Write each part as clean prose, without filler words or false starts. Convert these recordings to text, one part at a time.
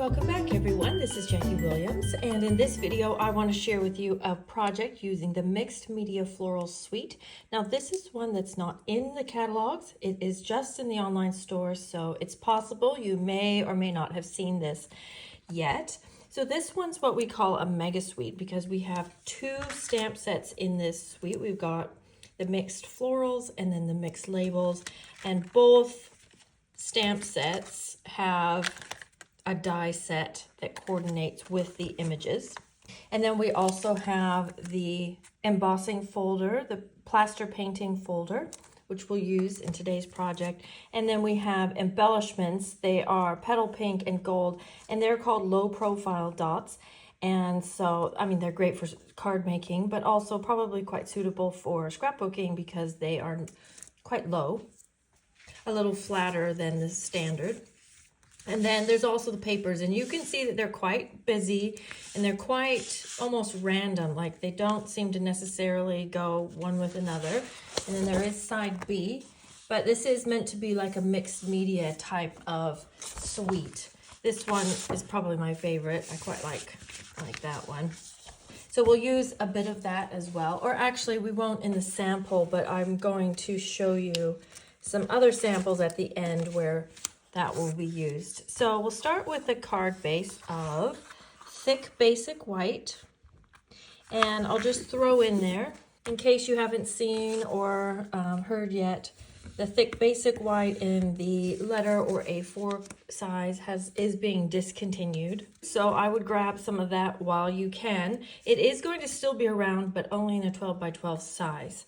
Welcome back everyone, this is Jacque Williams, and in this video I want to share with you a project using the Mixed Media Florals Suite. Now this is one that's not in the catalogs, it is just in the online store, so it's possible you may or may not have seen this yet. So this one's what we call a mega suite because we have two stamp sets in this suite. We've got the mixed florals and then the mixed labels, and both stamp sets have a die set that coordinates with the images. And then we also have the embossing folder, the plaster painting folder, which we'll use in today's project. And then we have embellishments. They are petal pink and gold, and they're called low profile dots. And so, I mean, they're great for card making, but also probably quite suitable for scrapbooking because they are quite low, a little flatter than the standard. And then there's also the papers, and you can see that they're quite busy and they're quite almost random, like they don't seem to necessarily go one with another. And then there is side B, but this is meant to be like a mixed media type of suite. This one is probably my favorite. I quite like that one. So we'll use a bit of that as well, or actually we won't in the sample, but I'm going to show you some other samples at the end where that will be used. So we'll start with a card base of thick basic white, and I'll just throw in there, in case you haven't seen or heard yet, the thick basic white in the letter or A4 size is being discontinued. So I would grab some of that while you can. It is going to still be around, but only in a 12 by 12 size.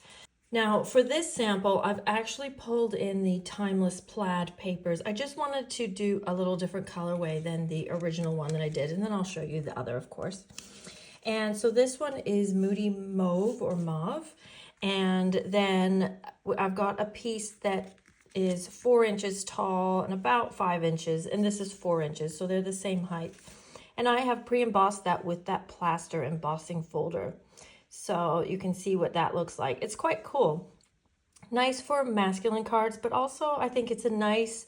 Now for this sample, I've actually pulled in the Timeless Plaid papers. I just wanted to do a little different colorway than the original one that I did, and then I'll show you the other, of course. And so this one is Moody Mauve or Mauve, and then I've got a piece that is 4 inches tall and about 5 inches, and this is 4 inches, so they're the same height. And I have pre-embossed that with that plaster embossing folder. So you can see what that looks like. It's quite cool. Nice for masculine cards, but also I think it's a nice,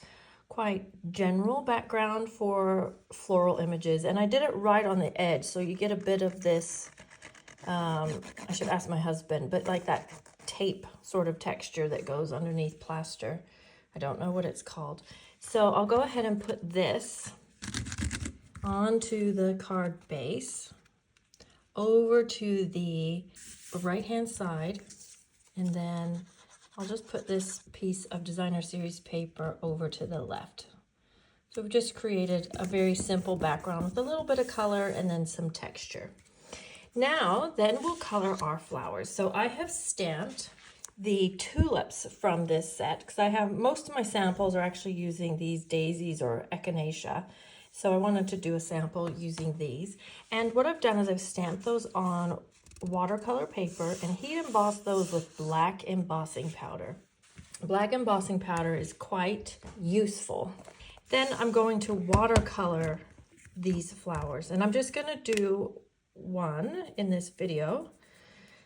quite general background for floral images. And I did it right on the edge, so you get a bit of this, I should ask my husband, but like that tape sort of texture that goes underneath plaster. I don't know what it's called. So I'll go ahead and put this onto the card base, over to the right hand side, and then I'll just put this piece of designer series paper over to the left. So we've just created a very simple background with a little bit of color and then some texture. Now then we'll color our flowers. So I have stamped the tulips from this set because I have most of my samples are actually using these daisies or echinacea. So I wanted to do a sample using these. And what I've done is I've stamped those on watercolor paper and heat embossed those with black embossing powder. Black embossing powder is quite useful. Then I'm going to watercolor these flowers, and I'm just going to do one in this video.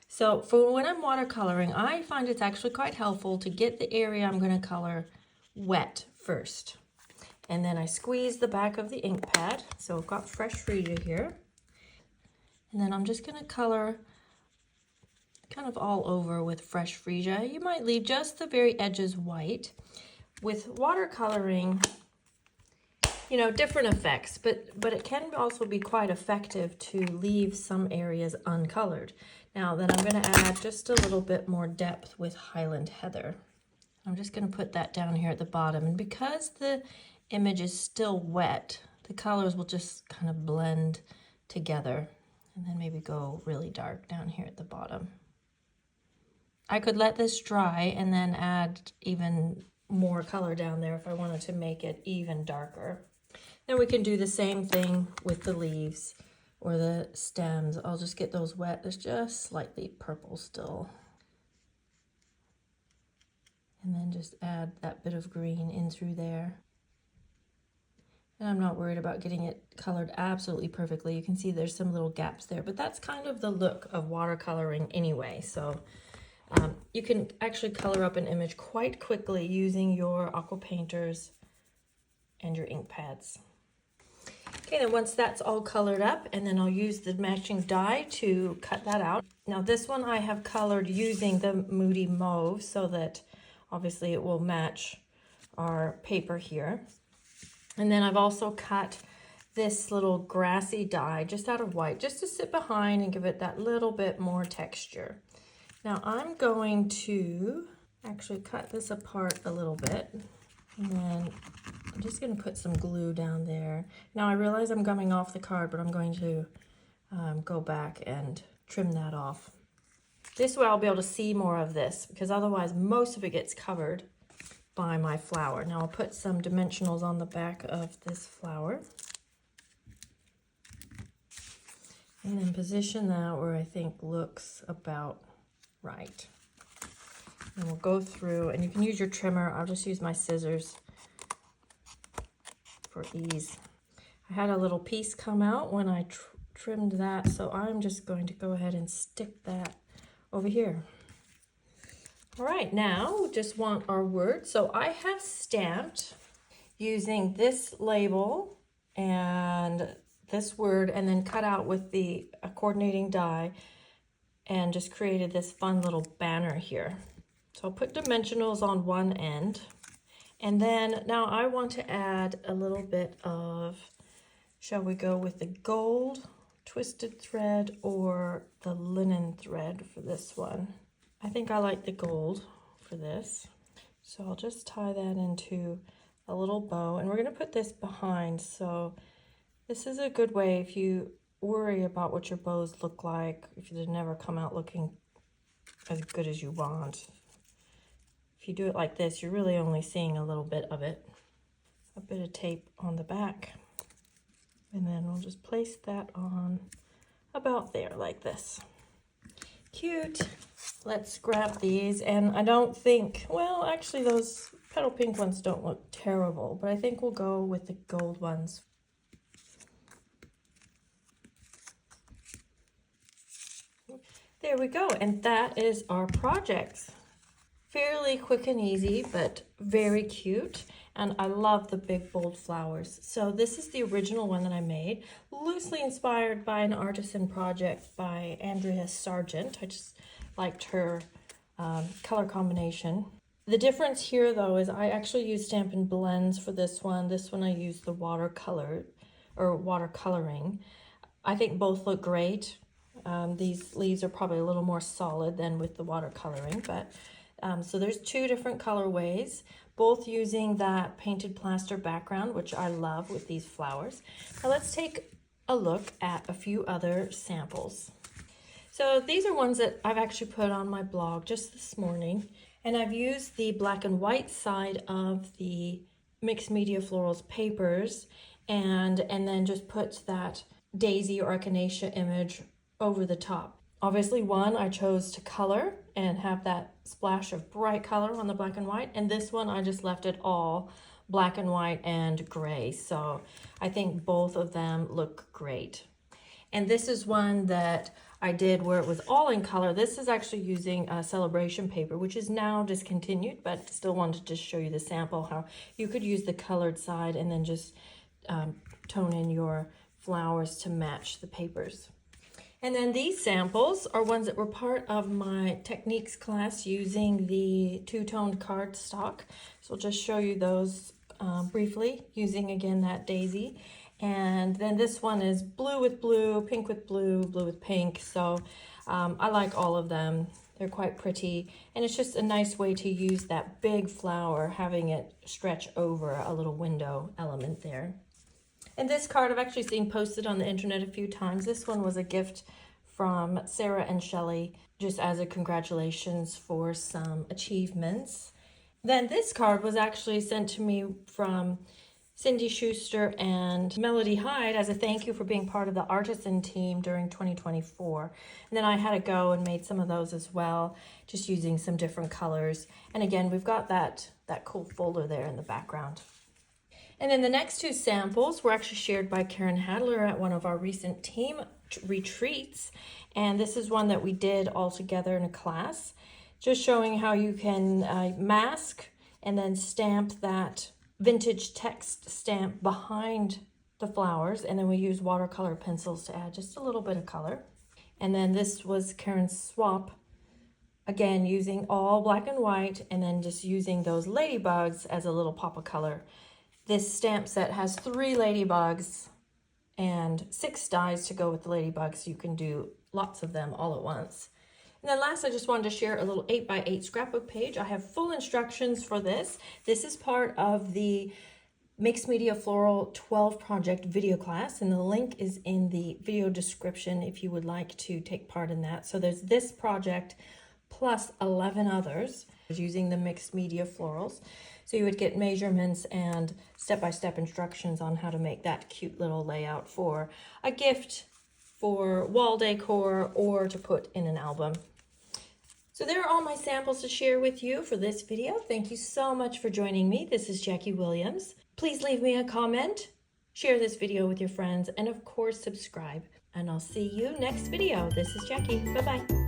So for when I'm watercoloring, I find it's actually quite helpful to get the area I'm going to color wet first. And then I squeeze the back of the ink pad. So I've got fresh Frisia here. And then I'm just going to color kind of all over with fresh Frisia. You might leave just the very edges white. With watercoloring, you know, different effects, but it can also be quite effective to leave some areas uncolored. Now then I'm going to add just a little bit more depth with Highland Heather. I'm just going to put that down here at the bottom, and because the image is still wet, the colors will just kind of blend together, and then maybe go really dark down here at the bottom. I could let this dry and then add even more color down there if I wanted to make it even darker. Then we can do the same thing with the leaves or the stems. I'll just get those wet. There's just slightly purple still. And then just add that bit of green in through there. And I'm not worried about getting it colored absolutely perfectly. You can see there's some little gaps there, but that's kind of the look of watercoloring anyway. So you can actually color up an image quite quickly using your aqua painters and your ink pads. Okay, then once that's all colored up, and then I'll use the matching die to cut that out. Now this one I have colored using the Moody Mauve so that obviously it will match our paper here. And then I've also cut this little grassy die just out of white, just to sit behind and give it that little bit more texture. Now I'm going to actually cut this apart a little bit, and then I'm just going to put some glue down there. Now I realize I'm coming off the card, but I'm going to go back and trim that off. This way I'll be able to see more of this, because otherwise most of it gets covered by my flower. Now I'll put some dimensionals on the back of this flower. And then position that where I think looks about right. And we'll go through, and you can use your trimmer. I'll just use my scissors for ease. I had a little piece come out when I trimmed that, so I'm just going to go ahead and stick that over here. All right, now we just want our word. So I have stamped using this label and this word, and then cut out with the coordinating die, and just created this fun little banner here. So I'll put dimensionals on one end, and then now I want to add a little bit of, shall we go with the gold twisted thread or the linen thread for this one? I think I like the gold for this. So I'll just tie that into a little bow, and we're going to put this behind. So this is a good way if you worry about what your bows look like, if they never come out looking as good as you want. If you do it like this, you're really only seeing a little bit of it. A bit of tape on the back. And then we'll just place that on about there like this. Cute. Let's grab these, and I don't think, well, actually those petal pink ones don't look terrible, but I think we'll go with the gold ones. There we go, and that is our project. Fairly quick and easy, but very cute. And I love the big bold flowers. So this is the original one that I made, loosely inspired by an artisan project by Andrea Sargent. I just liked her color combination. The difference here though is I actually used Stampin' Blends for this one. This one I used the watercolor or watercoloring. I think both look great. These leaves are probably a little more solid than with the watercoloring, but so there's two different colorways, both using that Painted Plaster background, which I love with these flowers. Now let's take a look at a few other samples. So these are ones that I've actually put on my blog just this morning, and I've used the black and white side of the Mixed Media Florals papers and then just put that daisy or echinacea image over the top. Obviously one I chose to color and have that splash of bright color on the black and white, and this one I just left it all black and white and gray. So I think both of them look great. And this is one that I did where it was all in color. This is actually using a celebration paper, which is now discontinued, but still wanted to just show you the sample, how you could use the colored side and then just tone in your flowers to match the papers. And then these samples are ones that were part of my techniques class using the two-toned cardstock. So I'll just show you those briefly using, again, that daisy. And then this one is blue with blue, pink with blue, blue with pink. So I like all of them. They're quite pretty. And it's just a nice way to use that big flower, having it stretch over a little window element there. And this card I've actually seen posted on the internet a few times. This one was a gift from Sarah and Shelley, just as a congratulations for some achievements. Then this card was actually sent to me from Cindy Schuster and Melody Hyde as a thank you for being part of the artisan team during 2024. And then I had to go and made some of those as well, just using some different colors. And again, we've got that cool folder there in the background. And then the next two samples were actually shared by Karen Hadler at one of our recent team retreats. And this is one that we did all together in a class, just showing how you can mask and then stamp that vintage text stamp behind the flowers, and then we use watercolor pencils to add just a little bit of color. And then this was Karen's swap, again using all black and white, and then just using those ladybugs as a little pop of color. This stamp set has 3 ladybugs and 6 dies to go with the ladybugs, so you can do lots of them all at once. And then last, I just wanted to share a little 8x8 scrapbook page. I have full instructions for this. This is part of the Mixed Media Floral 12 project video class, and the link is in the video description if you would like to take part in that. So there's this project plus 11 others using the Mixed Media Florals. So you would get measurements and step-by-step instructions on how to make that cute little layout for a gift, for wall decor, or to put in an album. So there are all my samples to share with you for this video. Thank you so much for joining me. This is Jacque Williams. Please leave me a comment, share this video with your friends, and of course subscribe. And I'll see you next video. This is Jacque. Bye-bye.